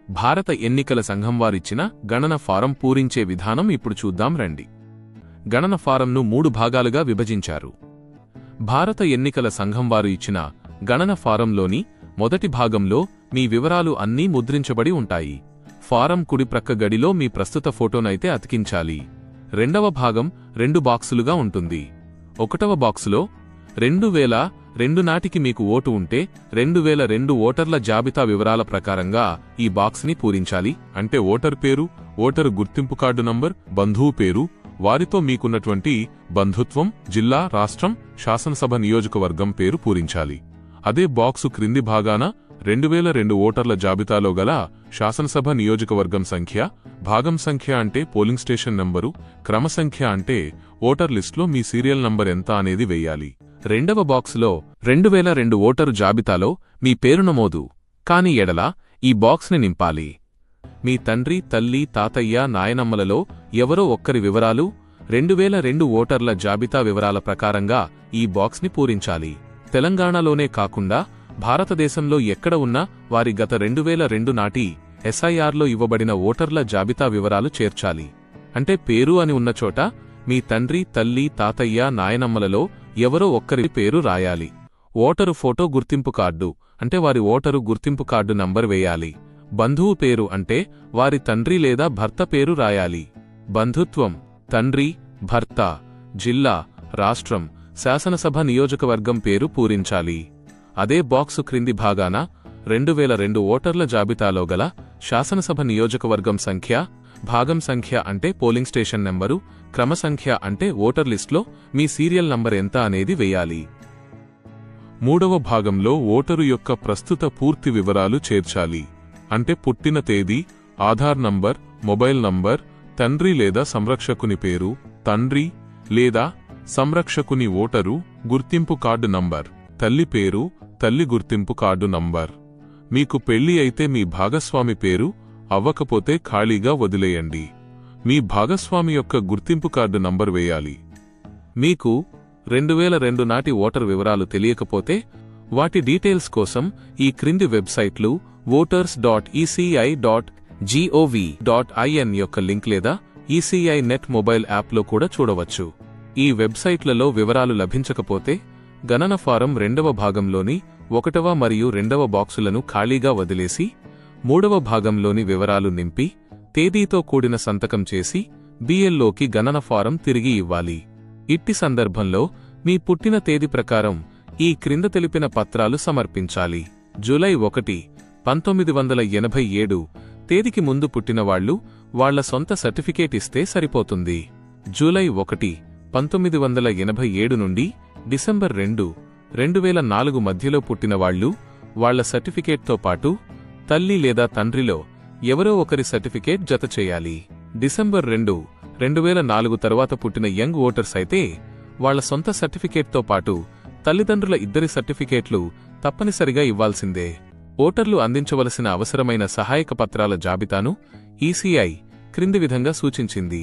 భారత ఎన్నికల సంఘం వారిచ్చిన గణన ఫారం పూరించే విధానం ఇప్పుడు చూద్దాం రండి. గణన ఫారంను 3 భాగాలుగా విభజించారు. భారత ఎన్నికల సంఘం వారు ఇచ్చిన గణన ఫారంలోని మొదటి భాగంలో మీ వివరాలు అన్నీ ముద్రించబడి ఉంటాయి. ఫారం కుడి ప్రక్క గడిలో మీ ప్రస్తుత ఫోటోనైతే అతికించాలి. రెండవ భాగం 2 బాక్సులుగా ఉంటుంది. 1వ బాక్సులో 2002 నాటికి మీకు ఓటు ఉంటే 2002 ఓటర్ల జాబితా వివరాల ప్రకారంగా ఈ బాక్స్ని పూరించాలి. అంటే ఓటర్ పేరు, ఓటరు గుర్తింపు కార్డు నంబర్, బంధువు పేరు, వారితో మీకున్నటువంటి బంధుత్వం, జిల్లా, రాష్ట్రం, శాసనసభ నియోజకవర్గం పేరు పూరించాలి. అదే బాక్సు క్రింది భాగాన 2002 ఓటర్ల జాబితాలో గల శాసనసభ నియోజకవర్గం సంఖ్య, భాగం సంఖ్య అంటే పోలింగ్ స్టేషన్ నంబరు, క్రమ సంఖ్య అంటే ఓటర్ లిస్టులో మీ సీరియల్ నంబర్ ఎంత అనేది వెయ్యాలి. రెండవ బాక్సులో 2002 ఓటరు జాబితాలో మీ పేరు నమోదు కాని ఎడల ఈ బాక్స్ని నింపాలి. మీ తండ్రి, తల్లి, తాతయ్య, నాయనమ్మలలో ఎవరో ఒక్కరి వివరాలు 2002 ఓటర్ల జాబితా వివరాల ప్రకారంగా ఈ బాక్స్ని పూరించాలి. తెలంగాణలోనే కాకుండా భారతదేశంలో ఎక్కడ ఉన్నా వారి గత 2002 నాటి ఎస్ఐఆర్లో ఇవ్వబడిన ఓటర్ల జాబితా వివరాలు చేర్చాలి. అంటే పేరు అని ఉన్న చోట మీ తండ్రి, తల్లి, తాతయ్య, నాయనమ్మలలో ఎవరో ఒక్కరి పేరు రాయాలి. ఓటరు ఫోటో గుర్తింపు కార్డు అంటే వారి ఓటరు గుర్తింపు కార్డు నంబర్ వేయాలి. బంధువు పేరు అంటే వారి తండ్రి లేదా భర్త పేరు రాయాలి. బంధుత్వం తండ్రి, భర్త, జిల్లా, రాష్ట్రం, శాసనసభ నియోజకవర్గం పేరు పూరించాలి. అదే బాక్సు క్రింది భాగాన 2002 ఓటర్ల జాబితాలో గల శాసనసభ నియోజకవర్గం సంఖ్య, భాగం సంఖ్య అంటే పోలింగ్ స్టేషన్ నెంబరు, క్రమ సంఖ్య అంటే ఓటర్ లిస్టులో మీ సీరియల్ నంబర్ ఎంత అనేది వెయ్యాలి. 3వ భాగంలో ఓటరు యొక్క ప్రస్తుత పూర్తి వివరాలు చేర్చాలి. అంటే పుట్టిన తేదీ, ఆధార్ నంబర్, మొబైల్ నంబర్, తండ్రి లేదా సంరక్షకుని పేరు, తండ్రి లేదా సంరక్షకుని ఓటరు గుర్తింపు కార్డు నంబర్, తల్లి పేరు, తల్లి గుర్తింపు కార్డు నంబర్. మీకు పెళ్లి అయితే మీ భాగస్వామి పేరు, అవ్వకపోతే ఖాళీగా వదిలేయండి. మీ భాగస్వామి యొక్క గుర్తింపు కార్డు నంబర్ వేయాలి. మీకు 2002 నాటి ఓటర్ వివరాలు తెలియకపోతే వాటి డీటెయిల్స్ కోసం ఈ క్రింది వెబ్సైట్లు voters.eci.gov.in యొక్క లింక్ లేదా ఈసీఐ నెట్ మొబైల్ యాప్లో కూడా చూడవచ్చు. ఈ వెబ్సైట్లలో వివరాలు లభించకపోతే గణన ఫారం 2వ భాగంలోని 1వ మరియు 2వ బాక్సులను ఖాళీగా వదిలేసి 3వ భాగంలోని వివరాలు నింపి తేదీతో కూడిన సంతకం చేసి బిఎల్లోకి గణన ఫారం తిరిగి ఇవ్వాలి. ఇట్టి సందర్భంలో మీ పుట్టిన తేదీ ప్రకారం ఈ క్రింద తెలిపిన పత్రాలు సమర్పించాలి. జూలై 1, 1987 తేదీకి ముందు పుట్టినవాళ్లు వాళ్ల సొంత సర్టిఫికేట్ ఇస్తే సరిపోతుంది. జూలై 1, 1987 నుండి డిసెంబర్ 2, 2004 మధ్యలో పుట్టినవాళ్లు వాళ్ల సర్టిఫికేట్తో పాటు తల్లి లేదా తండ్రిలో ఎవరో ఒకరి సర్టిఫికేట్ జత చేయాలి. డిసెంబర్ 2, 2004 తరువాత పుట్టిన యంగ్ ఓటర్స్ అయితే వాళ్ల సొంత సర్టిఫికేట్తో పాటు తల్లిదండ్రుల ఇద్దరి సర్టిఫికేట్లు తప్పనిసరిగా ఇవ్వాల్సిందే. ఓటర్లు అందించవలసిన అవసరమైన సహాయక పత్రాల జాబితాను ఈసీఐ క్రింది విధంగా సూచించింది.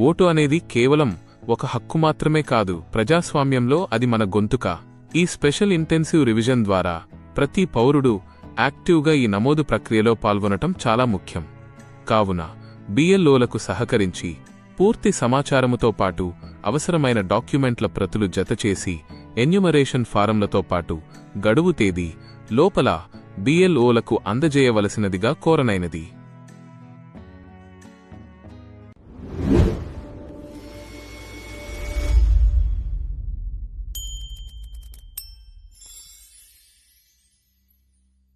ఓటు అనేది కేవలం ఒక హక్కు మాత్రమే కాదు, ప్రజాస్వామ్యంలో అది మన గొంతుక. ఈ స్పెషల్ ఇంటెన్సివ్ రివిజన్ ద్వారా ప్రతి పౌరుడు యాక్టివ్గా ఈ నమోదు ప్రక్రియలో పాల్గొనటం చాలా ముఖ్యం. కావున బిఎల్ఓలకు సహకరించి పూర్తి సమాచారముతో పాటు అవసరమైన డాక్యుమెంట్ల ప్రతులు జతచేసి ఎన్యుమరేషన్ ఫారంలతో పాటు గడువు తేదీ లోపల బిఎల్ఓలకు అందజేయవలసినదిగా కోరనైనది.